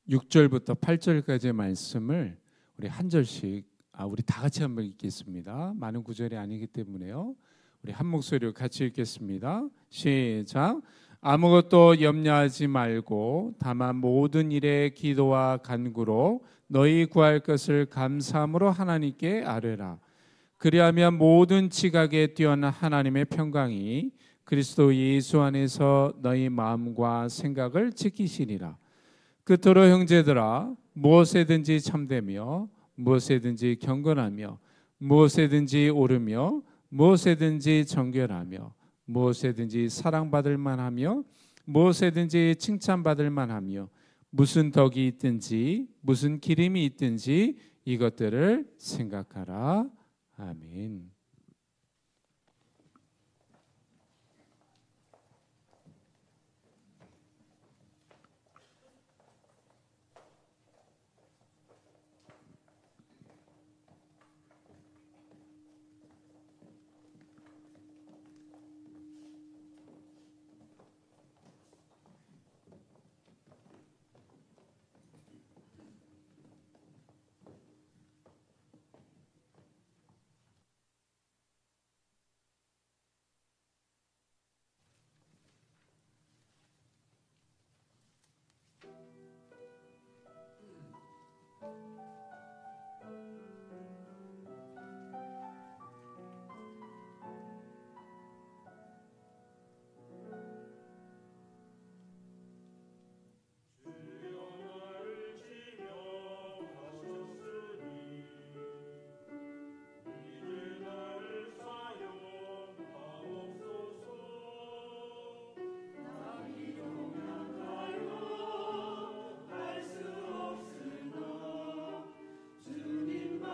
6절부터 8절까지의 말씀을 우리 한 절씩 우리 다 같이 한번 읽겠습니다. 많은 구절이 아니기 때문에요. 우리 한 목소리로 같이 읽겠습니다. 시작. 아무것도 염려하지 말고 다만 모든 일에 기도와 간구로 너희 구할 것을 감사함으로 하나님께 아뢰라. 그리하면 모든 지각에 뛰어난 하나님의 평강이 그리스도 예수 안에서 너희 마음과 생각을 지키시리라. 그토록 형제들아, 무엇에든지 참되며 무엇에든지 경건하며 무엇에든지 옳으며 무엇에든지 정결하며 무엇에든지 사랑받을 만하며 무엇에든지 칭찬받을 만하며 무슨 덕이 있든지 무슨 기림이 있든지 이것들을 생각하라. 아멘. 주님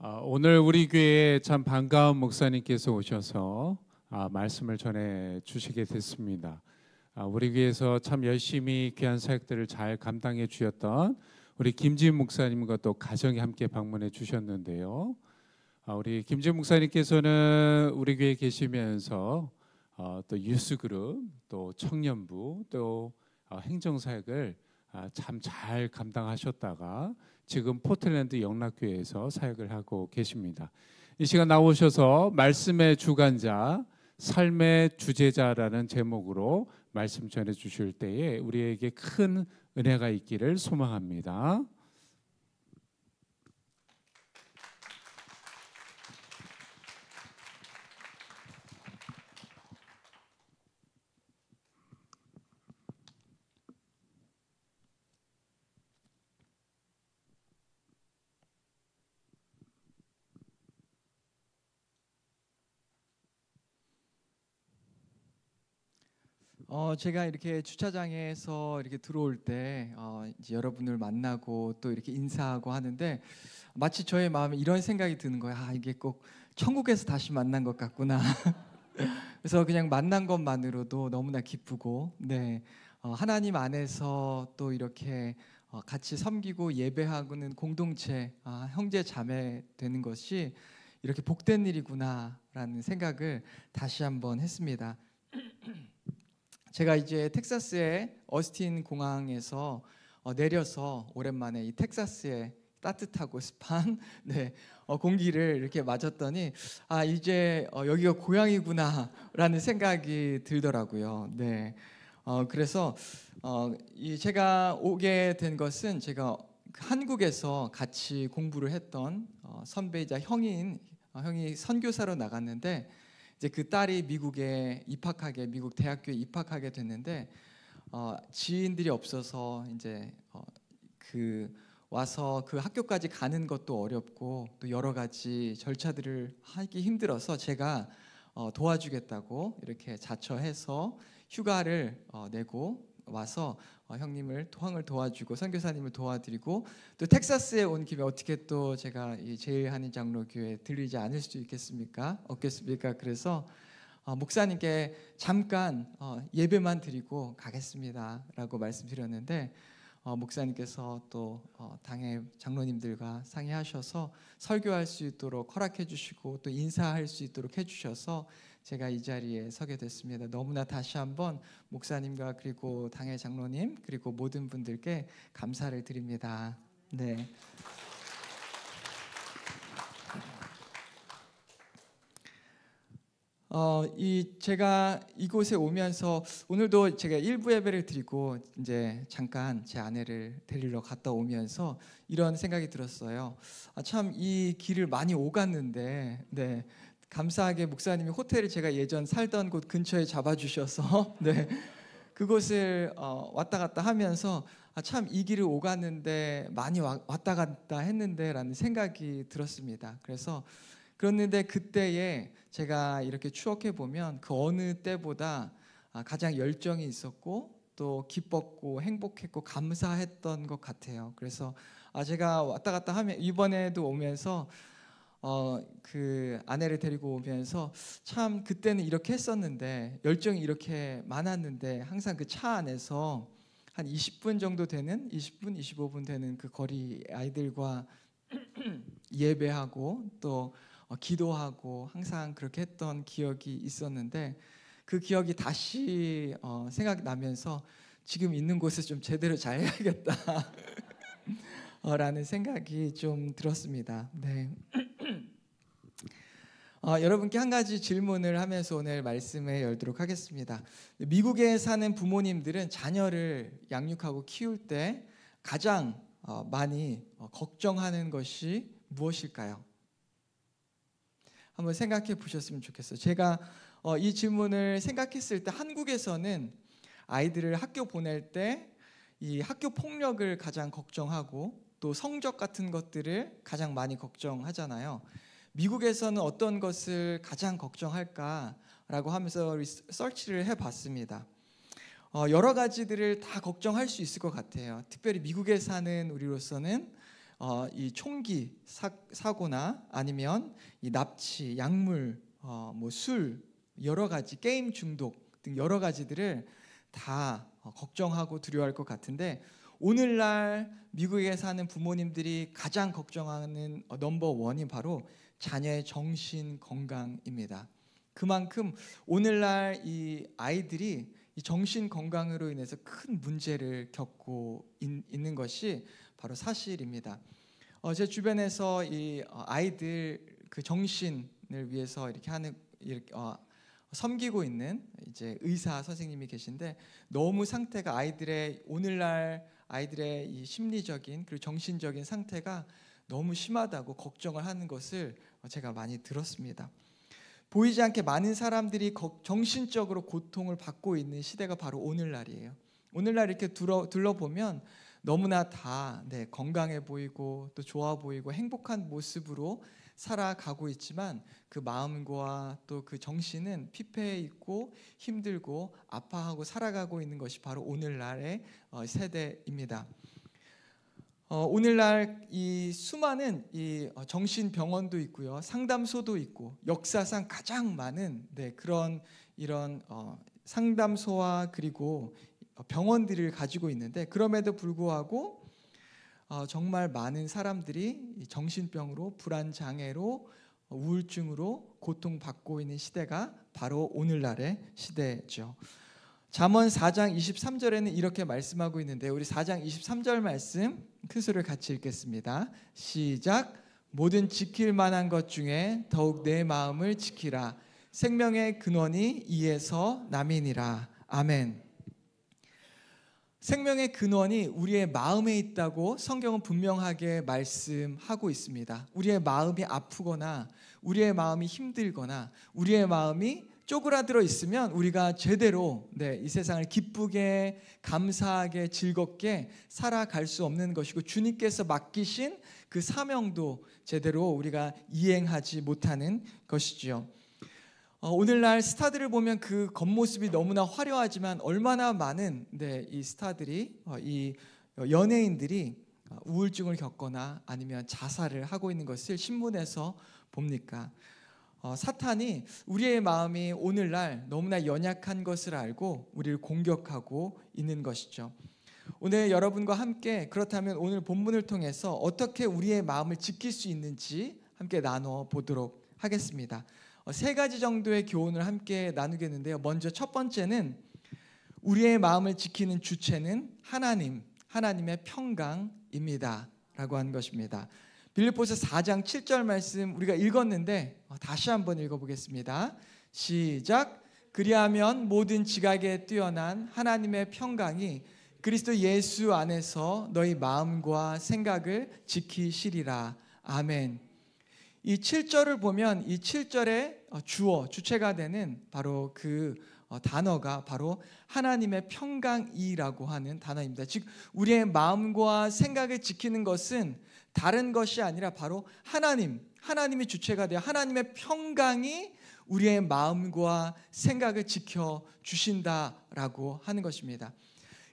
오늘 우리 교회에 참 반가운 목사님께서 오셔서 말씀을 전해 주시게 됐습니다. 우리 교회에서 참 열심히 귀한 사역들을 잘 감당해 주셨던 우리 김지훈 목사님과 또 가정이 함께 방문해 주셨는데요. 우리 김지훈 목사님께서는 우리 교회에 계시면서 또 유스그룹, 또 청년부, 또 행정사역을 참 잘 감당하셨다가 지금 포틀랜드 영락교회에서 사역을 하고 계십니다. 이 시간 나오셔서 말씀의 주관자, 삶의 주제자라는 제목으로 말씀 전해 주실 때에 우리에게 큰 은혜가 있기를 소망합니다. 제가 이렇게 주차장에서 이렇게 들어올 때 이제 여러분을 만나고 또 이렇게 인사하고 하는데 마치 저의 마음에 이런 생각이 드는 거예요. 이게 꼭 천국에서 다시 만난 것 같구나. 그래서 그냥 만난 것만으로도 너무나 기쁘고, 네, 하나님 안에서 또 이렇게 같이 섬기고 예배하고는 공동체, 형제 자매 되는 것이 이렇게 복된 일이구나라는 생각을 다시 한번 했습니다. 제가 이제 텍사스의 어스틴 공항에서 내려서 오랜만에 이 텍사스의 따뜻하고 습한 공기를 이렇게 맞았더니 이제 여기가 고향이구나라는 생각이 들더라고요. 네, 그래서 제가 오게 된 것은 제가 한국에서 같이 공부를 했던 선배이자 형이 선교사로 나갔는데 이제 그 딸이 미국에 입학하게 미국 대학교에 입학하게 됐는데 지인들이 없어서 이제 와서 그 학교까지 가는 것도 어렵고 또 여러 가지 절차들을 하기 힘들어서 제가 도와주겠다고 이렇게 자처해서 휴가를 내고 와서 형을 도와주고 선교사님을 도와드리고 또 텍사스에 온 김에 어떻게 또 제가 이 제일한인 장로교회 들리지 않을 수 없겠습니까? 그래서 목사님께 잠깐 예배만 드리고 가겠습니다라고 말씀드렸는데 목사님께서 또 당의 장로님들과 상의하셔서 설교할 수 있도록 허락해 주시고 또 인사할 수 있도록 해주셔서 제가 이 자리에 서게 됐습니다. 너무나 다시 한번 목사님과 그리고 당의 장로님 그리고 모든 분들께 감사를 드립니다. 네. 제가 이곳에 오면서 오늘도 제가 일부 예배를 드리고 이제 잠깐 제 아내를 데리러 갔다 오면서 이런 생각이 들었어요. 참 이 길을 많이 오갔는데, 네, 감사하게 목사님이 호텔을 제가 예전 살던 곳 근처에 잡아주셔서 네, 그곳을 왔다 갔다 하면서 참 이 길을 오갔는데 많이 왔다 갔다 했는데라는 생각이 들었습니다. 그랬는데 그때에 제가 이렇게 추억해 보면 그 어느 때보다 가장 열정이 있었고 또 기뻤고 행복했고 감사했던 것 같아요. 그래서 제가 왔다 갔다 하면 이번에도 오면서 그 아내를 데리고 오면서 참 그때는 이렇게 했었는데 열정이 이렇게 많았는데 항상 그 차 안에서 한 20분 정도 되는 20분 25분 되는 그 거리 아이들과 예배하고 또 기도하고 항상 그렇게 했던 기억이 있었는데 그 기억이 다시 생각나면서 지금 있는 곳에서 좀 제대로 잘 해야겠다 라는 생각이 좀 들었습니다. 네. 여러분께 한 가지 질문을 하면서 오늘 말씀에 열도록 하겠습니다. 미국에 사는 부모님들은 자녀를 양육하고 키울 때 가장 많이 걱정하는 것이 무엇일까요? 한번 생각해 보셨으면 좋겠어요. 제가 이 질문을 생각했을 때 한국에서는 아이들을 학교 보낼 때 이 학교 폭력을 가장 걱정하고 또 성적 같은 것들을 가장 많이 걱정하잖아요. 미국에서는 어떤 것을 가장 걱정할까라고 하면서 리서치를 해봤습니다. 여러 가지들을 다 걱정할 수 있을 것 같아요. 특별히 미국에 사는 우리로서는 이 총기 사고나 아니면 이 납치, 약물, 뭐 술, 여러 가지 게임 중독 등 여러 가지들을 다 걱정하고 두려워할 것 같은데, 오늘날 미국에 사는 부모님들이 가장 걱정하는 넘버 원이 바로 자녀의 정신 건강입니다. 그만큼 오늘날 이 아이들이 이 정신 건강으로 인해서 큰 문제를 겪고 있는 것이 바로 사실입니다. 제 주변에서 이 아이들 그 정신을 위해서 이렇게 섬기고 있는 이제 의사 선생님이 계신데, 너무 상태가 오늘날 아이들의 이 심리적인 그리고 정신적인 상태가 너무 심하다고 걱정을 하는 것을 제가 많이 들었습니다. 보이지 않게 많은 사람들이 정신적으로 고통을 받고 있는 시대가 바로 오늘날이에요. 오늘날 이렇게 둘러보면 너무나 다 건강해 보이고 또 좋아 보이고 행복한 모습으로 살아가고 있지만, 그 마음과 또 그 정신은 피폐해 있고 힘들고 아파하고 살아가고 있는 것이 바로 오늘날의 세대입니다. 오늘날 이 수많은 이 정신병원도 있고요, 상담소도 있고, 역사상 가장 많은 이런 상담소와 그리고 병원들을 가지고 있는데, 그럼에도 불구하고 정말 많은 사람들이 정신병으로, 불안장애로, 우울증으로 고통받고 있는 시대가 바로 오늘날의 시대죠. 잠언 4장 23절에는 이렇게 말씀하고 있는데, 우리 4장 23절 말씀 큰 소리를 같이 읽겠습니다. 시작. 모든 지킬 만한 것 중에 더욱 내 마음을 지키라. 생명의 근원이 이에서 남이니라. 아멘. 생명의 근원이 우리의 마음에 있다고 성경은 분명하게 말씀하고 있습니다. 우리의 마음이 아프거나 우리의 마음이 힘들거나 우리의 마음이 쪼그라들어 있으면 우리가 제대로 이 세상을 기쁘게, 감사하게, 즐겁게 살아갈 수 없는 것이고, 주님께서 맡기신 그 사명도 제대로 우리가 이행하지 못하는 것이지요. 오늘날 스타들을 보면 그 겉모습이 너무나 화려하지만 얼마나 많은 이 스타들이, 이 연예인들이 우울증을 겪거나 아니면 자살을 하고 있는 것을 신문에서 봅니까? 사탄이 우리의 마음이 오늘날 너무나 연약한 것을 알고 우리를 공격하고 있는 것이죠. 오늘 여러분과 함께 그렇다면 오늘 본문을 통해서 어떻게 우리의 마음을 지킬 수 있는지 함께 나눠 보도록 하겠습니다. 세 가지 정도의 교훈을 함께 나누겠는데요. 먼저 첫 번째는 우리의 마음을 지키는 주체는 하나님의 평강입니다 라고 하는 것입니다. 빌립보서 4장 7절 말씀 우리가 읽었는데 다시 한번 읽어보겠습니다. 시작. 그리하면 모든 지각에 뛰어난 하나님의 평강이 그리스도 예수 안에서 너희 마음과 생각을 지키시리라. 아멘. 이 7절을 보면 이 7절의 주체가 되는 바로 그 단어가 바로 하나님의 평강이라고 하는 단어입니다. 즉 우리의 마음과 생각을 지키는 것은 다른 것이 아니라 바로 하나님이 주체가 되어 하나님의 평강이 우리의 마음과 생각을 지켜주신다라고 하는 것입니다.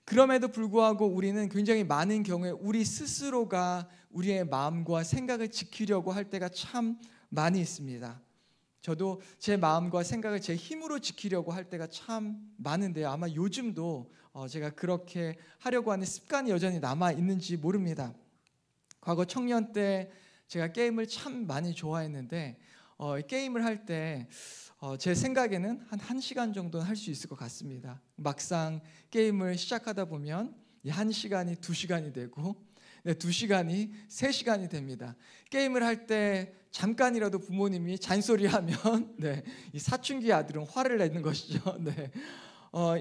그럼에도 불구하고 우리는 굉장히 많은 경우에 우리 스스로가 우리의 마음과 생각을 지키려고 할 때가 참 많이 있습니다. 저도 제 마음과 생각을 제 힘으로 지키려고 할 때가 참 많은데요. 아마 요즘도 제가 그렇게 하려고 하는 습관이 여전히 남아 있는지 모릅니다. 과거 청년 때 제가 게임을 참 많이 좋아했는데 게임을 할 때 제 생각에는 한 1시간 정도는 할 수 있을 것 같습니다. 막상 게임을 시작하다 보면 이 1시간이 2시간이 되고 2시간이 3시간이 됩니다. 게임을 할 때 잠깐이라도 부모님이 잔소리하면 이 사춘기 아들은 화를 내는 것이죠.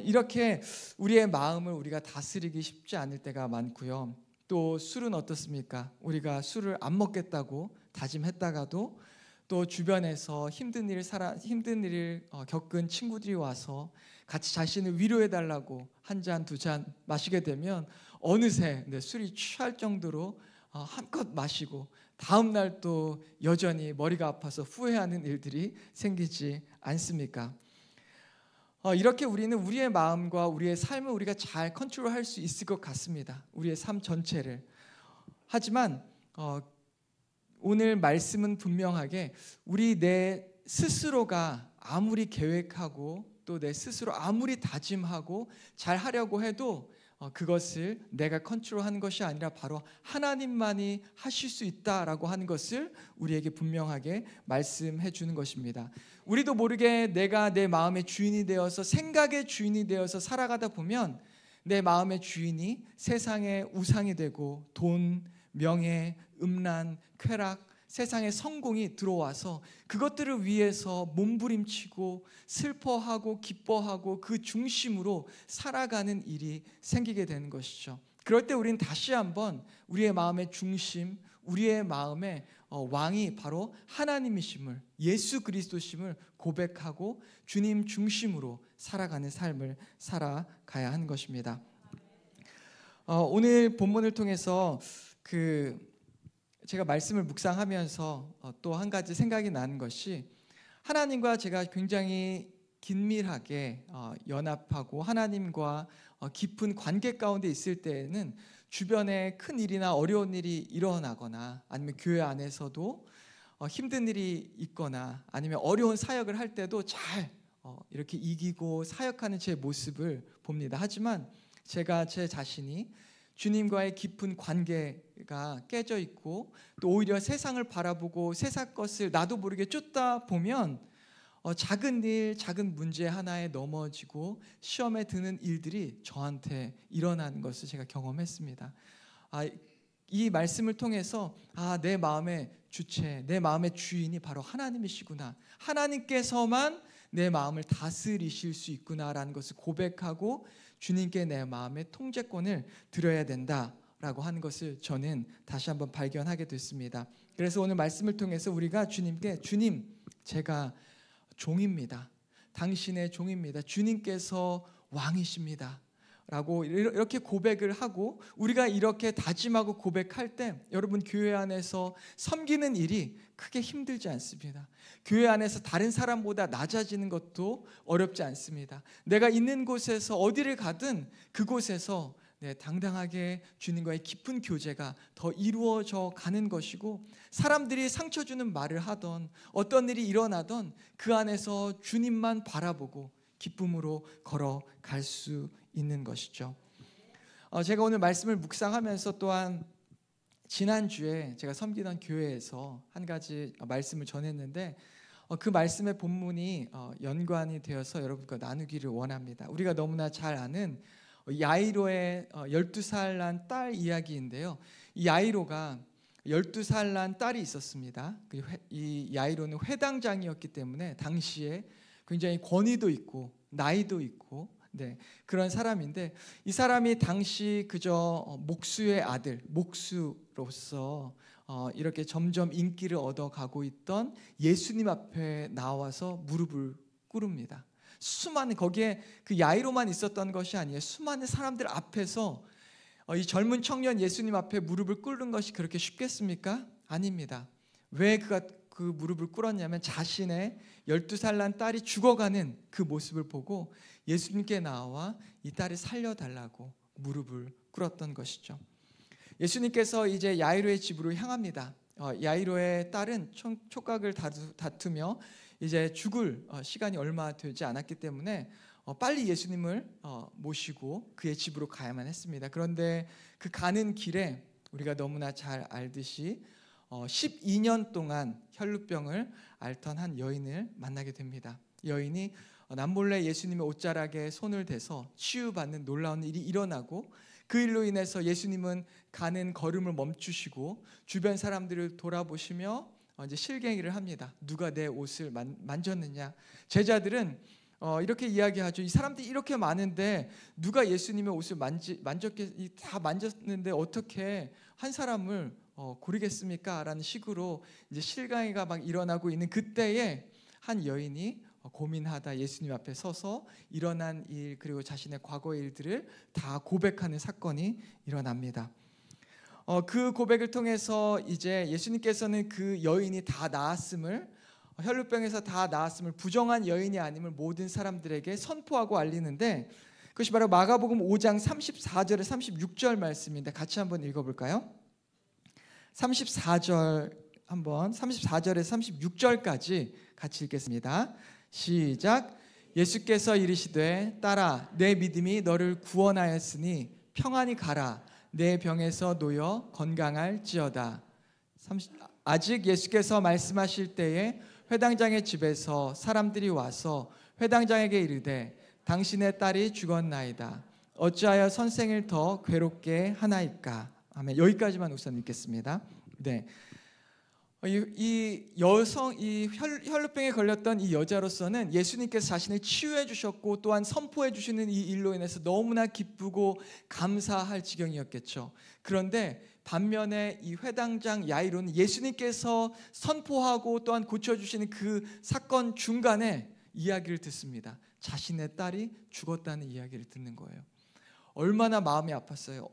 이렇게 우리의 마음을 우리가 다스리기 쉽지 않을 때가 많고요. 또 술은 어떻습니까? 우리가 술을 안 먹겠다고 다짐했다가도 또 주변에서 힘든 일을 겪은 친구들이 와서 같이 자신을 위로해달라고 한 잔, 두 잔 마시게 되면 어느새 술이 취할 정도로 한껏 마시고 다음 날 또 여전히 머리가 아파서 후회하는 일들이 생기지 않습니까? 이렇게 우리는 우리의 마음과 우리의 삶을 우리가 잘 컨트롤할 수 있을 것 같습니다. 우리의 삶 전체를. 하지만 오늘 말씀은 분명하게 우리 내 스스로가 아무리 계획하고 또 내 스스로 아무리 다짐하고 잘 하려고 해도 그것을 내가 컨트롤하는 것이 아니라 바로 하나님만이 하실 수 있다라고 하는 것을 우리에게 분명하게 말씀해 주는 것입니다. 우리도 모르게 내가 내 마음의 주인이 되어서 생각의 주인이 되어서 살아가다 보면 내 마음의 주인이 세상의 우상이 되고 돈, 명예, 음란, 쾌락, 세상의 성공이 들어와서 그것들을 위해서 몸부림치고 슬퍼하고 기뻐하고 그 중심으로 살아가는 일이 생기게 되는 것이죠. 그럴 때 우리는 다시 한번 우리의 마음의 중심, 우리의 마음의 왕이 바로 하나님이심을, 예수 그리스도심을 고백하고 주님 중심으로 살아가는 삶을 살아가야 하는 것입니다. 오늘 본문을 통해서 제가 말씀을 묵상하면서 또 한 가지 생각이 나는 것이 하나님과 제가 굉장히 긴밀하게 연합하고 하나님과 깊은 관계 가운데 있을 때에는 주변에 큰 일이나 어려운 일이 일어나거나 아니면 교회 안에서도 힘든 일이 있거나 아니면 어려운 사역을 할 때도 잘 이렇게 이기고 사역하는 제 모습을 봅니다. 하지만 제가 제 자신이 주님과의 깊은 관계가 깨져 있고 또 오히려 세상을 바라보고 세상 것을 나도 모르게 쫓다 보면 작은 일, 작은 문제 하나에 넘어지고 시험에 드는 일들이 저한테 일어나는 것을 제가 경험했습니다. 이 말씀을 통해서 내 마음의 주체, 내 마음의 주인이 바로 하나님이시구나. 하나님께서만 내 마음을 다스리실 수 있구나라는 것을 고백하고 주님께 내 마음의 통제권을 드려야 된다라고 하는 것을 저는 다시 한번 발견하게 됐습니다. 그래서 오늘 말씀을 통해서 우리가 주님께 주님, 제가 종입니다. 당신의 종입니다. 주님께서 왕이십니다. 라고 이렇게 고백을 하고 우리가 이렇게 다짐하고 고백할 때 여러분 교회 안에서 섬기는 일이 크게 힘들지 않습니다. 교회 안에서 다른 사람보다 낮아지는 것도 어렵지 않습니다. 내가 있는 곳에서 어디를 가든 그곳에서 당당하게 주님과의 깊은 교제가 더 이루어져 가는 것이고 사람들이 상처 주는 말을 하던 어떤 일이 일어나던 그 안에서 주님만 바라보고 기쁨으로 걸어갈 수 있는 것이죠. 제가 오늘 말씀을 묵상하면서 또한 지난주에 제가 섬기던 교회에서 한 가지 말씀을 전했는데 그 말씀의 본문이 연관이 되어서 여러분과 나누기를 원합니다. 우리가 너무나 잘 아는 야이로의 12살 난 딸 이야기인데요. 이 야이로가 12살 난 딸이 있었습니다. 이 야이로는 회당장이었기 때문에 당시에 굉장히 권위도 있고 나이도 있고 그런 사람인데 이 사람이 당시 그저 목수의 아들, 목수로서 이렇게 점점 인기를 얻어가고 있던 예수님 앞에 나와서 무릎을 꿇습니다. 수많은 거기에 그 야이로만 있었던 것이 아니에요. 수많은 사람들 앞에서 이 젊은 청년 예수님 앞에 무릎을 꿇는 것이 그렇게 쉽겠습니까? 아닙니다. 왜 그가 그 무릎을 꿇었냐면 자신의 12살 난 딸이 죽어가는 그 모습을 보고 예수님께 나와 이 딸을 살려달라고 무릎을 꿇었던 것이죠. 예수님께서 이제 야이로의 집으로 향합니다. 야이로의 딸은 촉각을 다투며 이제 죽을 시간이 얼마 되지 않았기 때문에 빨리 예수님을 모시고 그의 집으로 가야만 했습니다. 그런데 그 가는 길에 우리가 너무나 잘 알듯이 12년 동안 혈루병을 앓던 한 여인을 만나게 됩니다. 여인이 남몰래 예수님의 옷자락에 손을 대서 치유받는 놀라운 일이 일어나고 그 일로 인해서 예수님은 가는 걸음을 멈추시고 주변 사람들을 돌아보시며 이제 실갱이를 합니다. 누가 내 옷을 만졌느냐? 제자들은 이렇게 이야기하죠. 이 사람들이 이렇게 많은데 누가 예수님의 옷을 다 만졌는데 어떻게 한 사람을 고르겠습니까? 라는 식으로 이제 실강이가 막 일어나고 있는 그때에 한 여인이 고민하다 예수님 앞에 서서 일어난 일 그리고 자신의 과거의 일들을 다 고백하는 사건이 일어납니다. 그 고백을 통해서 이제 예수님께서는 그 여인이 다 나았음을 혈루병에서 다 나았음을 부정한 여인이 아님을 모든 사람들에게 선포하고 알리는데 그것이 바로 마가복음 5장 34절에 36절 말씀인데 같이 한번 읽어볼까요? 34절 한번 34절에서 36절까지 같이 읽겠습니다. 시작. 예수께서 이르시되 딸아 내 믿음이 너를 구원하였으니 평안히 가라. 내 병에서 놓여 건강할지어다. 아직 예수께서 말씀하실 때에 회당장의 집에서 사람들이 와서 회당장에게 이르되 당신의 딸이 죽었나이다. 어찌하여 선생을 더 괴롭게 하나이까. 아멘. 여기까지만 우선 읽겠습니다. 네. 이 여성, 이 혈루병에 걸렸던 이 여자로서는 예수님께서 자신을 치유해 주셨고 또한 선포해 주시는 이 일로 인해서 너무나 기쁘고 감사할 지경이었겠죠. 그런데 반면에 이 회당장 야이로는 예수님께서 선포하고 또한 고쳐주시는 그 사건 중간에 이야기를 듣습니다. 자신의 딸이 죽었다는 이야기를 듣는 거예요. 얼마나 마음이 아팠어요.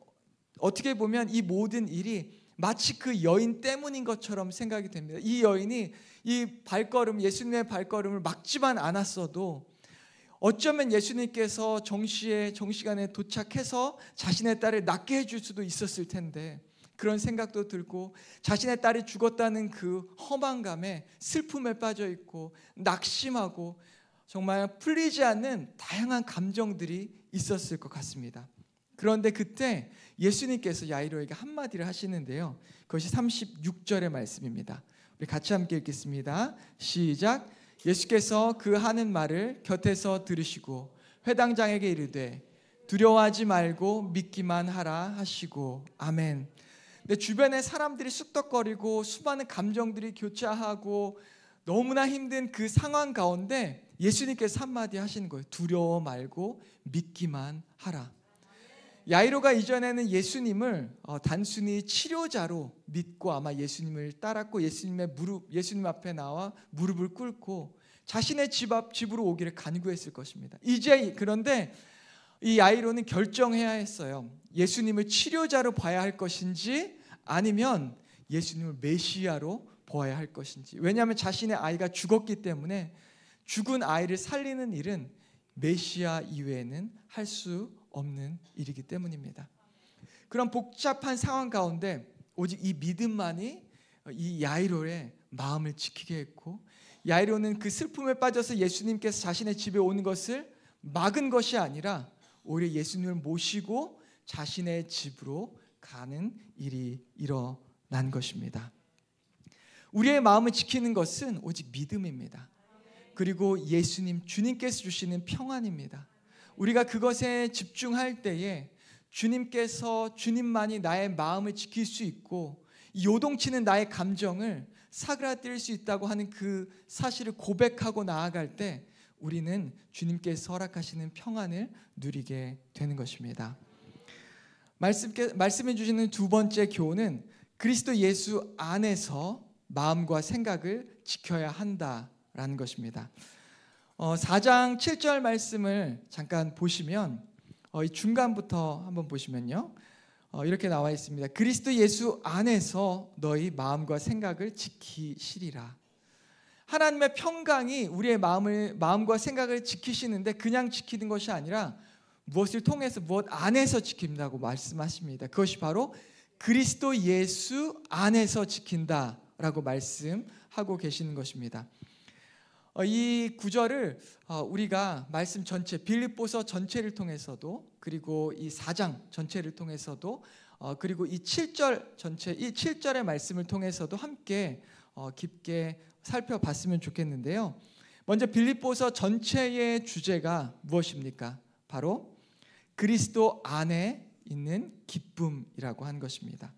어떻게 보면 이 모든 일이 마치 그 여인 때문인 것처럼 생각이 됩니다. 이 여인이 이 발걸음, 예수님의 발걸음을 막지만 않았어도 어쩌면 예수님께서 정시간에 도착해서 자신의 딸을 낫게 해줄 수도 있었을 텐데 그런 생각도 들고 자신의 딸이 죽었다는 그 허망감에 슬픔에 빠져 있고 낙심하고 정말 풀리지 않는 다양한 감정들이 있었을 것 같습니다. 그런데 그때 예수님께서 야이로에게 한마디를 하시는데요. 그것이 36절의 말씀입니다. 우리 같이 함께 읽겠습니다. 시작. 예수께서 그 하는 말을 곁에서 들으시고 회당장에게 이르되 두려워하지 말고 믿기만 하라 하시고 아멘. 근데 주변에 사람들이 쑥덕거리고 수많은 감정들이 교차하고 너무나 힘든 그 상황 가운데 예수님께서 한마디 하시는 거예요. 두려워 말고 믿기만 하라. 야이로가 이전에는 예수님을 단순히 치료자로 믿고 아마 예수님을 따랐고 예수님 앞에 나와 무릎을 꿇고 자신의 집으로 오기를 간구했을 것입니다. 이제 그런데 이 야이로는 결정해야 했어요. 예수님을 치료자로 봐야 할 것인지 아니면 예수님을 메시아로 보아야 할 것인지. 왜냐하면 자신의 아이가 죽었기 때문에 죽은 아이를 살리는 일은 메시아 이외에는 할 수 없는 일이기 때문입니다. 그런 복잡한 상황 가운데 오직 이 믿음만이 이 야이로의 마음을 지키게 했고 야이로는 그 슬픔에 빠져서 예수님께서 자신의 집에 오는 것을 막은 것이 아니라 오히려 예수님을 모시고 자신의 집으로 가는 일이 일어난 것입니다. 우리의 마음을 지키는 것은 오직 믿음입니다. 그리고 예수님, 주님께서 주시는 평안입니다. 우리가 그것에 집중할 때에 주님만이 나의 마음을 지킬 수 있고 요동치는 나의 감정을 사그라들 수 있다고 하는 그 사실을 고백하고 나아갈 때 우리는 주님께서 허락하시는 평안을 누리게 되는 것입니다. 말씀해 주시는 두 번째 교훈은 그리스도 예수 안에서 마음과 생각을 지켜야 한다라는 것입니다. 4장 7절 말씀을 잠깐 보시면 이 중간부터 한번 보시면요. 이렇게 나와 있습니다. 그리스도 예수 안에서 너희 마음과 생각을 지키시리라. 하나님의 평강이 우리의 마음과 생각을 지키시는데 그냥 지키는 것이 아니라 무엇을 통해서 무엇 안에서 지킨다고 말씀하십니다. 그것이 바로 그리스도 예수 안에서 지킨다라고 말씀하고 계시는 것입니다. 이 구절을 우리가 말씀 전체 빌립보서 전체를 통해서도 그리고 이 4장 전체를 통해서도 그리고 이 7절 전체 이 7절의 말씀을 통해서도 함께 깊게 살펴봤으면 좋겠는데요. 먼저 빌립보서 전체의 주제가 무엇입니까? 바로 그리스도 안에 있는 기쁨이라고 한 것입니다.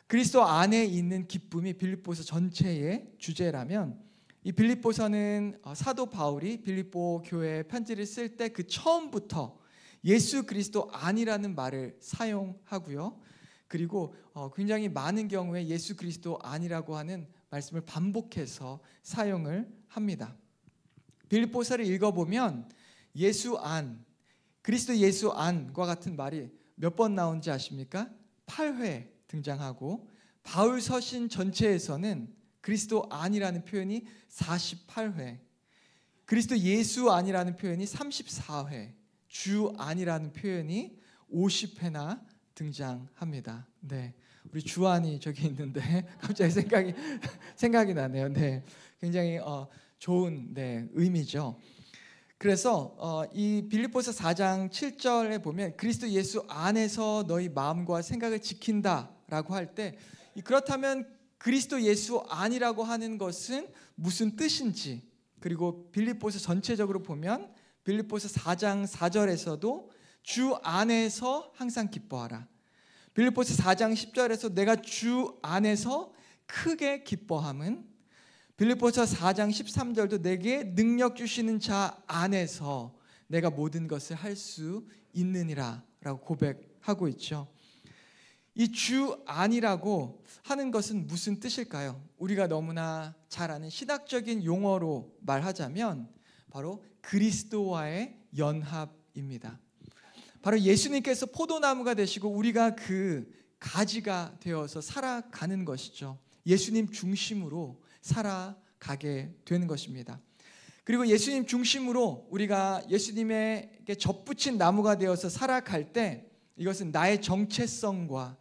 그리스도 안에 있는 기쁨이 빌립보서 전체의 주제라면 이 빌립보서는 사도 바울이 빌립보 교회에 편지를 쓸 때 그 처음부터 예수 그리스도 안이라는 말을 사용하고요. 그리고 굉장히 많은 경우에 예수 그리스도 안이라고 하는 말씀을 반복해서 사용을 합니다. 빌립보서를 읽어보면 예수 안, 그리스도 예수 안과 같은 말이 몇 번 나온지 아십니까? 8회 등장하고 바울 서신 전체에서는 그리스도 안이라는 표현이 48회, 그리스도 예수 안이라는 표현이 34회, 주 안이라는 표현이 50회나 등장합니다. 네, 우리 주한이 저기 있는데 갑자기 생각이 나네요. 네, 굉장히 좋은 의미죠. 그래서 이 빌립보서 4장 7절에 보면 그리스도 예수 안에서 너희 마음과 생각을 지킨다라고 할 때 그렇다면 그리스도 예수 안이라고 하는 것은 무슨 뜻인지, 그리고 빌립보서 전체적으로 보면 빌립보서 4장 4절에서도 주 안에서 항상 기뻐하라. 빌립보서 4장 10절에서 내가 주 안에서 크게 기뻐함은, 빌립보서 4장 13절도 내게 능력 주시는 자 안에서 내가 모든 것을 할 수 있느니라 라고 고백하고 있죠. 이 주 안이라고 하는 것은 무슨 뜻일까요? 우리가 너무나 잘 아는 신학적인 용어로 말하자면 바로 그리스도와의 연합입니다. 바로 예수님께서 포도나무가 되시고 우리가 그 가지가 되어서 살아가는 것이죠. 예수님 중심으로 살아가게 되는 것입니다. 그리고 예수님 중심으로 우리가 예수님에게 접붙인 나무가 되어서 살아갈 때 이것은 나의 정체성과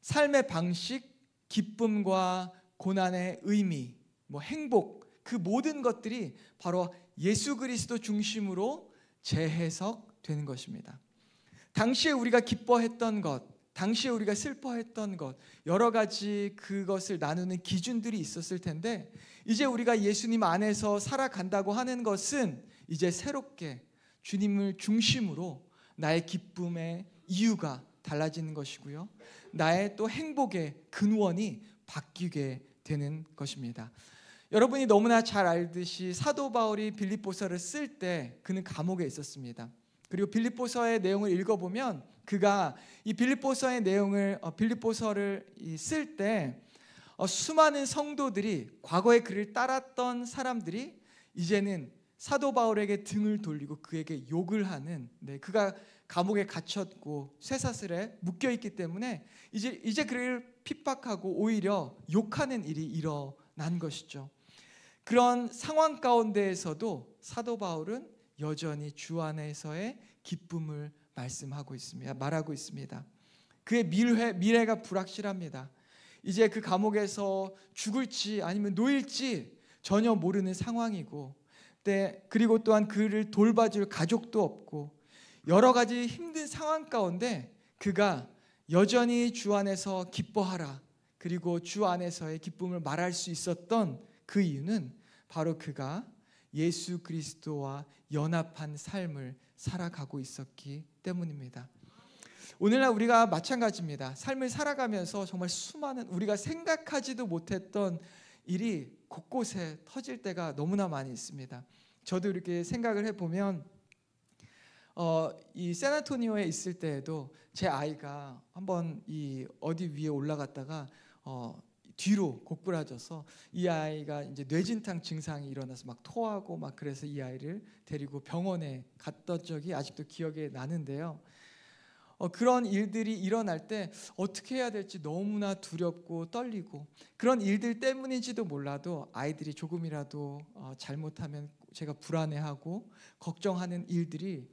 삶의 방식, 기쁨과 고난의 의미, 행복, 그 모든 것들이 바로 예수 그리스도 중심으로 재해석되는 것입니다. 당시에 우리가 기뻐했던 것, 당시에 우리가 슬퍼했던 것, 여러 가지 그것을 나누는 기준들이 있었을 텐데 이제 우리가 예수님 안에서 살아간다고 하는 것은 이제 새롭게 주님을 중심으로 나의 기쁨의 이유가 달라지는 것이고요, 나의 또 행복의 근원이 바뀌게 되는 것입니다. 여러분이 너무나 잘 알듯이 사도 바울이 빌립보서를 쓸 때 그는 감옥에 있었습니다. 그리고 빌립보서의 내용을 읽어보면 그가 이 빌립보서의 내용을 빌립보서를 쓸 때 수많은 성도들이, 과거에 그를 따랐던 사람들이 이제는 사도 바울에게 등을 돌리고 그에게 욕을 하는, 그가 감옥에 갇혔고 쇠사슬에 묶여 있기 때문에 이제 그를 핍박하고 오히려 욕하는 일이 일어난 것이죠. 그런 상황 가운데에서도 사도 바울은 여전히 주 안에서의 기쁨을 말하고 있습니다. 그의 미래가 불확실합니다. 이제 그 감옥에서 죽을지 아니면 놓일지 전혀 모르는 상황이고, 그리고 또한 그를 돌봐줄 가족도 없고 여러 가지 힘든 상황 가운데 그가 여전히 주 안에서 기뻐하라, 그리고 주 안에서의 기쁨을 말할 수 있었던 그 이유는 바로 그가 예수 그리스도와 연합한 삶을 살아가고 있었기 때문입니다. 오늘날 우리가 마찬가지입니다. 삶을 살아가면서 정말 수많은 우리가 생각하지도 못했던 일이 곳곳에 터질 때가 너무나 많이 있습니다. 저도 이렇게 생각을 해보면 이 샌안토니오에 있을 때에도 제 아이가 한번 이 어디 위에 올라갔다가 뒤로 고꾸라져서 이 아이가 이제 뇌진탕 증상이 일어나서 막 토하고 막, 그래서 이 아이를 데리고 병원에 갔던 적이 아직도 기억에 나는데요. 그런 일들이 일어날 때 어떻게 해야 될지 너무나 두렵고 떨리고, 그런 일들 때문인지도 몰라도 아이들이 조금이라도 잘못하면 제가 불안해하고 걱정하는 일들이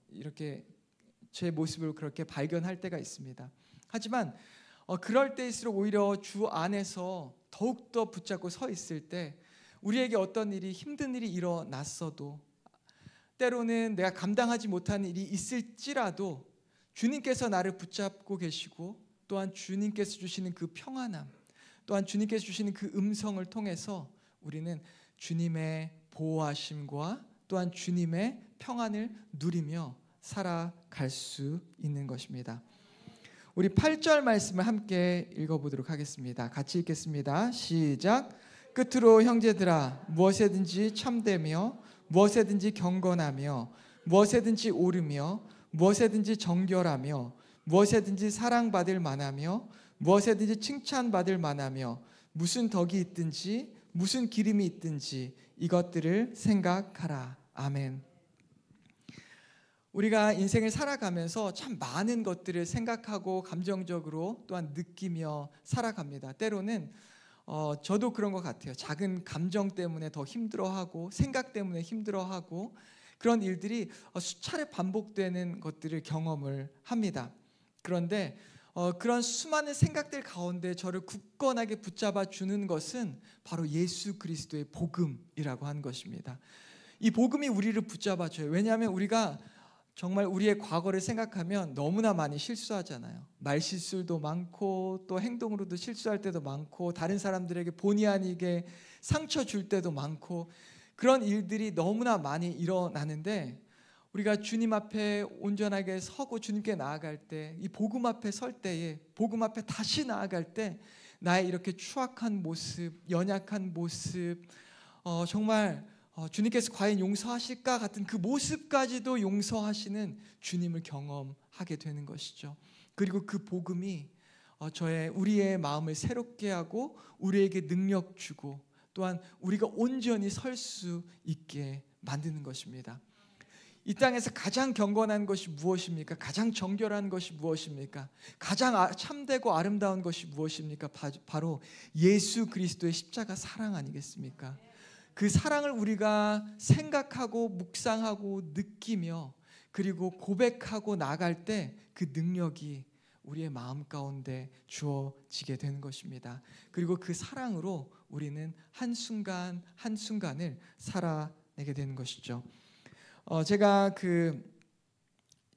이렇게 제 모습을 그렇게 발견할 때가 있습니다. 하지만 그럴 때일수록 오히려 주 안에서 더욱더 붙잡고 서 있을 때 우리에게 어떤 일이, 힘든 일이 일어났어도, 때로는 내가 감당하지 못하는 일이 있을지라도 주님께서 나를 붙잡고 계시고, 또한 주님께서 주시는 그 평안함, 또한 주님께서 주시는 그 음성을 통해서 우리는 주님의 보호하심과 또한 주님의 평안을 누리며 살아갈 수 있는 것입니다. 우리 8절 말씀을 함께 읽어보도록 하겠습니다. 같이 읽겠습니다. 시작. 끝으로 형제들아, 무엇에든지 참되며 무엇에든지 경건하며 무엇에든지 옳으며 무엇에든지 정결하며 무엇에든지 사랑받을 만하며 무엇에든지 칭찬받을 만하며 무슨 덕이 있든지 무슨 기름이 있든지 이것들을 생각하라. 아멘. 우리가 인생을 살아가면서 참 많은 것들을 생각하고 감정적으로 또한 느끼며 살아갑니다. 때로는 저도 그런 것 같아요. 작은 감정 때문에 더 힘들어하고 생각 때문에 힘들어하고 그런 일들이 수차례 반복되는 것들을 경험을 합니다. 그런데 그런 수많은 생각들 가운데 저를 굳건하게 붙잡아 주는 것은 바로 예수 그리스도의 복음이라고 하는 것입니다. 이 복음이 우리를 붙잡아 줘요. 왜냐하면 우리가 정말 우리의 과거를 생각하면 너무나 많이 실수하잖아요. 말실수도 많고 또 행동으로도 실수할 때도 많고 다른 사람들에게 본의 아니게 상처 줄 때도 많고 그런 일들이 너무나 많이 일어나는데 우리가 주님 앞에 온전하게 서고 주님께 나아갈 때, 이 복음 앞에 설 때에, 복음 앞에 다시 나아갈 때 나의 이렇게 추악한 모습, 연약한 모습, 정말 주님께서 과연 용서하실까 같은 그 모습까지도 용서하시는 주님을 경험하게 되는 것이죠. 그리고 그 복음이 우리의 마음을 새롭게 하고 우리에게 능력 주고 또한 우리가 온전히 설 수 있게 만드는 것입니다. 이 땅에서 가장 경건한 것이 무엇입니까? 가장 정결한 것이 무엇입니까? 가장 참되고 아름다운 것이 무엇입니까? 바로 예수 그리스도의 십자가 사랑 아니겠습니까? 그 사랑을 우리가 생각하고 묵상하고 느끼며 그리고 고백하고 나갈 때 그 능력이 우리의 마음 가운데 주어지게 되는 것입니다. 그리고 그 사랑으로 우리는 한순간 한순간을 살아내게 되는 것이죠. 제가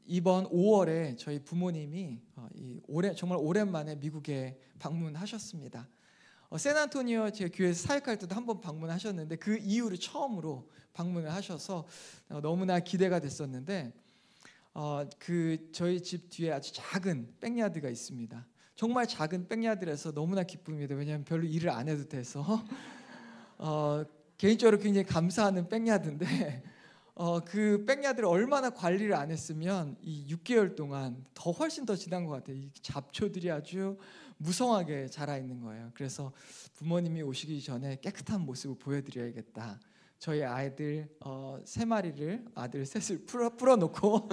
이번 5월에 저희 부모님이 정말 오랜만에 미국에 방문하셨습니다. 샌안토니오 제 교회에서 사역할 때도 한번 방문하셨는데 그 이후로 처음으로 방문을 하셔서 너무나 기대가 됐었는데 저희 집 뒤에 아주 작은 백야드가 있습니다. 정말 작은 백야드라서 너무나 기쁩니다. 왜냐하면 별로 일을 안 해도 돼서 개인적으로 굉장히 감사하는 백야드인데 그 백야드를 얼마나 관리를 안 했으면 이 6개월 동안 훨씬 더 지난 것 같아요. 이 잡초들이 아주 무성하게 자라 있는 거예요. 그래서 부모님이 오시기 전에 깨끗한 모습을 보여드려야겠다. 저희 아이들 3마리를 아들 셋을 풀어놓고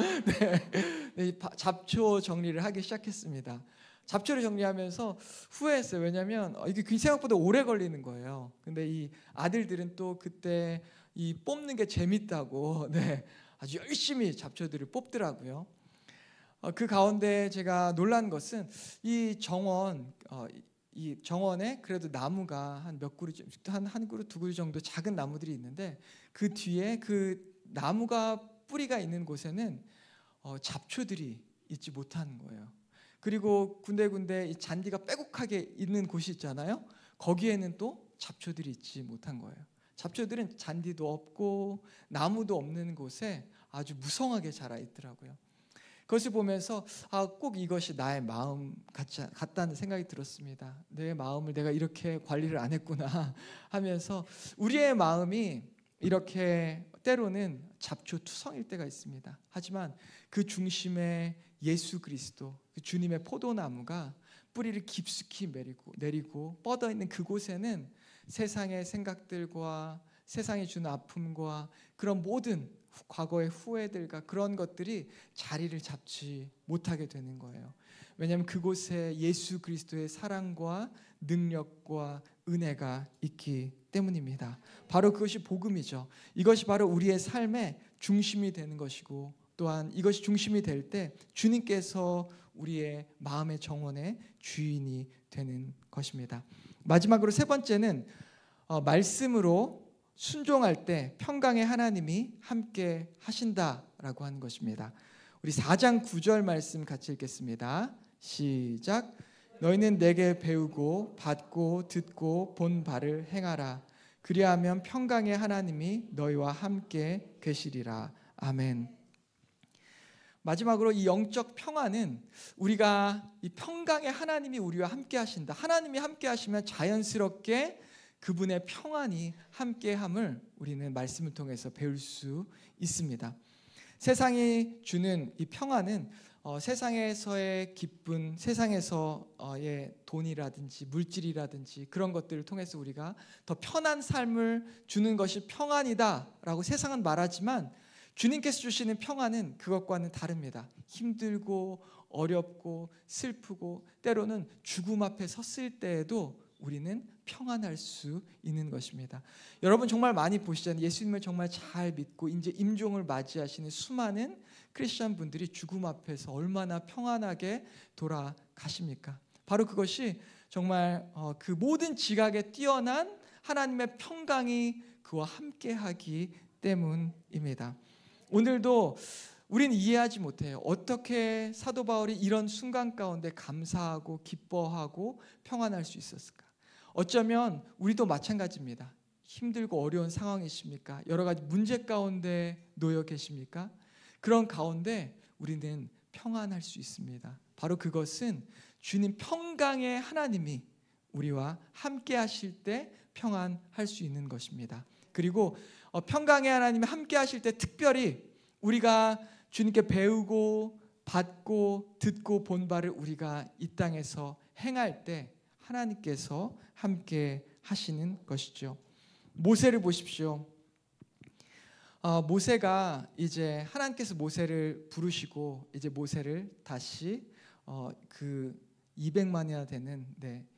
네, 잡초 정리를 하기 시작했습니다. 잡초를 정리하면서 후회했어요. 왜냐하면 이게 생각보다 오래 걸리는 거예요. 근데 이 아들들은 또 그때 이 뽑는 게 재밌다고 아주 열심히 잡초들을 뽑더라고요. 그 가운데 제가 놀란 것은 이 정원에 그래도 나무가 한 그루 두 그루 정도 작은 나무들이 있는데 그 뒤에 그 나무가 뿌리가 있는 곳에는 잡초들이 있지 못하는 거예요. 그리고 군데군데 이 잔디가 빼곡하게 있는 곳이 있잖아요. 거기에는 또 잡초들이 있지 못한 거예요. 잡초들은 잔디도 없고 나무도 없는 곳에 아주 무성하게 자라 있더라고요. 그것을 보면서 꼭 이것이 나의 마음 같다는 생각이 들었습니다. 내 마음을 내가 이렇게 관리를 안 했구나 하면서 우리의 마음이 이렇게 때로는 잡초투성일 때가 있습니다. 하지만 그 중심에 예수 그리스도, 그 주님의 포도나무가 뿌리를 깊숙이 내리고 뻗어 있는 그곳에는 세상의 생각들과 세상이 주는 아픔과 그런 모든 과거의 후회들과 그런 것들이 자리를 잡지 못하게 되는 거예요. 왜냐하면 그곳에 예수 그리스도의 사랑과 능력과 은혜가 있기 때문입니다. 바로 그것이 복음이죠. 이것이 바로 우리의 삶의 중심이 되는 것이고 또한 이것이 중심이 될 때 주님께서 우리의 마음의 정원의 주인이 되는 것입니다. 마지막으로 세 번째는 말씀으로 순종할 때 평강의 하나님이 함께 하신다라고 하는 것입니다. 우리 4장 9절 말씀 같이 읽겠습니다. 시작. 너희는 내게 배우고 받고 듣고 본 바를 행하라. 그리하면 평강의 하나님이 너희와 함께 계시리라. 아멘. 마지막으로 이 영적 평안은 우리가 이 평강의 하나님이 우리와 함께 하신다. 하나님이 함께 하시면 자연스럽게 그분의 평안이 함께함을 우리는 말씀을 통해서 배울 수 있습니다. 세상이 주는 이 평안은 세상에서의 기쁨, 세상에서의 돈이라든지 물질이라든지 그런 것들을 통해서 우리가 더 편한 삶을 주는 것이 평안이다라고 세상은 말하지만 주님께서 주시는 평안은 그것과는 다릅니다. 힘들고 어렵고 슬프고 때로는 죽음 앞에 섰을 때에도 우리는 평안할 수 있는 것입니다. 여러분 정말 많이 보시잖아요. 예수님을 정말 잘 믿고 이제 임종을 맞이하시는 수많은 크리스천 분들이 죽음 앞에서 얼마나 평안하게 돌아가십니까? 바로 그것이 정말 그 모든 지각에 뛰어난 하나님의 평강이 그와 함께하기 때문입니다. 오늘도 우리는 이해하지 못해요. 어떻게 사도 바울이 이런 순간 가운데 감사하고 기뻐하고 평안할 수 있었을까? 어쩌면 우리도 마찬가지입니다. 힘들고 어려운 상황이십니까? 여러 가지 문제 가운데 놓여 계십니까? 그런 가운데 우리는 평안할 수 있습니다. 바로 그것은 주님 평강의 하나님이 우리와 함께 하실 때 평안할 수 있는 것입니다. 그리고 평강의 하나님이 함께 하실 때 특별히 우리가 주님께 배우고 받고 듣고 본 바를 우리가 이 땅에서 행할 때 하나님께서 함께 하시는 것이죠. 모세를 보십시오. 모세가 이제 하나님께서 모세를 부르시고 이제 모세를 다시 그 200만이나 되는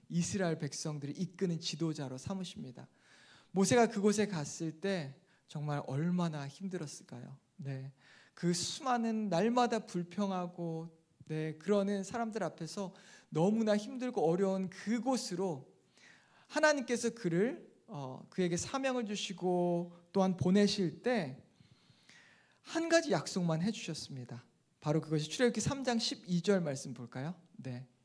이스라엘 백성들이 이끄는 지도자로 삼으십니다. 모세가 그곳에 갔을 때 정말 얼마나 힘들었을까요? 그 수많은 날마다 불평하고 그러는 사람들 앞에서 너무나 힘들고 어려운 그곳으로 하나님께서 그에게 사명을 주시고 또한 보내실 때 한 가지 약속만 해주셨습니다. 바로 그것이 출애굽기 3장 12절 말씀 볼까요?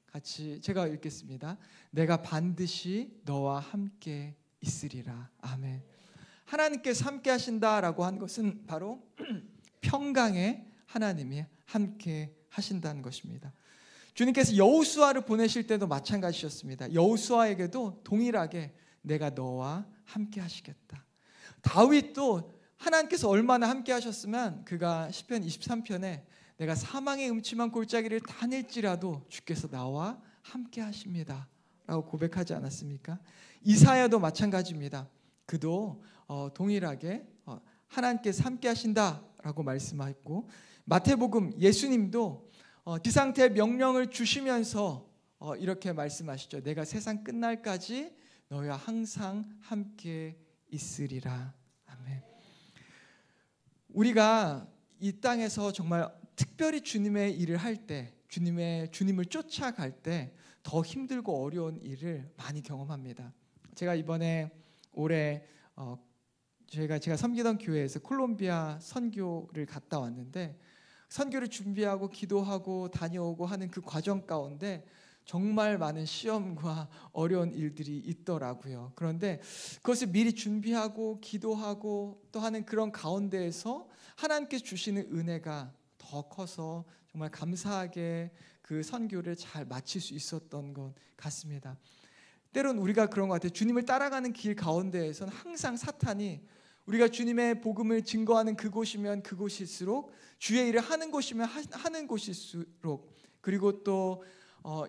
같이 제가 읽겠습니다. 내가 반드시 너와 함께 있으리라. 아멘. 하나님께서 함께 하신다라고 한 것은 바로 평강의 하나님이 함께 하신다는 것입니다. 주님께서 여호수아를 보내실 때도 마찬가지셨습니다. 여호수아에게도 동일하게 내가 너와 함께 하시겠다. 다윗도 하나님께서 얼마나 함께 하셨으면 그가 시편 23편에 내가 사망의 음침한 골짜기를 다닐지라도 주께서 나와 함께 하십니다 라고 고백하지 않았습니까? 이사야도 마찬가지입니다. 그도 동일하게 하나님께서 함께 하신다라고 말씀하고, 마태복음 예수님도 지상태 명령을 주시면서 이렇게 말씀하시죠. 내가 세상 끝날까지 너희와 항상 함께 있으리라. 아멘. 우리가 이 땅에서 정말 특별히 주님의 일을 할 때, 주님을 쫓아갈 때 더 힘들고 어려운 일을 많이 경험합니다. 제가 이번에 올해 제가 섬기던 교회에서 콜롬비아 선교를 갔다 왔는데, 선교를 준비하고 기도하고 다녀오고 하는 그 과정 가운데 정말 많은 시험과 어려운 일들이 있더라고요. 그런데 그것을 미리 준비하고 기도하고 또 하는 그런 가운데에서 하나님께 주시는 은혜가 더 커서 정말 감사하게 그 선교를 잘 마칠 수 있었던 것 같습니다. 때론 우리가 그런 것 같아요. 주님을 따라가는 길 가운데에서는 항상 사탄이 우리가 주님의 복음을 증거하는 그곳이면 그곳일수록, 주의 일을 하는 곳이면 하는 곳일수록, 그리고 또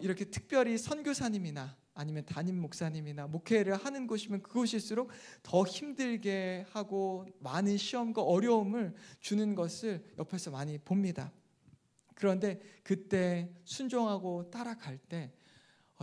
이렇게 특별히 선교사님이나 아니면 담임 목사님이나 목회를 하는 곳이면 그곳일수록 더 힘들게 하고 많은 시험과 어려움을 주는 것을 옆에서 많이 봅니다. 그런데 그때 순종하고 따라갈 때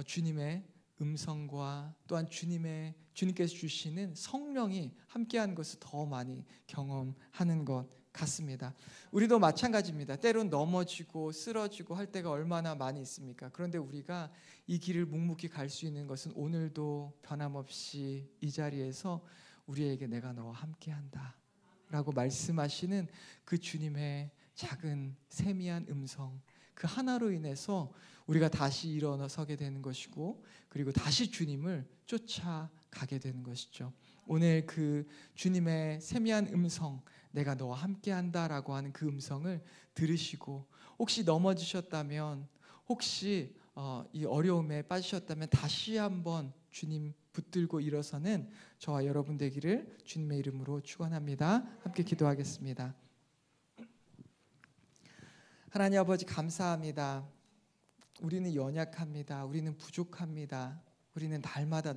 주님의 음성과 또한 주님께서 주시는 성령이 함께하는 것을 더 많이 경험하는 것 같습니다. 우리도 마찬가지입니다. 때론 넘어지고 쓰러지고 할 때가 얼마나 많이 있습니까? 그런데 우리가 이 길을 묵묵히 갈 수 있는 것은 오늘도 변함없이 이 자리에서 우리에게 내가 너와 함께한다 라고 말씀하시는 그 주님의 작은 세미한 음성, 그 하나로 인해서 우리가 다시 일어서게 되는 것이고, 그리고 다시 주님을 쫓아가게 되는 것이죠. 오늘 그 주님의 세미한 음성, 내가 너와 함께한다라고 하는 그 음성을 들으시고, 혹시 넘어지셨다면, 혹시 이 어려움에 빠지셨다면 다시 한번 주님 붙들고 일어서는 저와 여러분 되기를 주님의 이름으로 축원합니다. 함께 기도하겠습니다. 하나님 아버지, 감사합니다. 우리는 연약합니다. 우리는 부족합니다. 우리는 날마다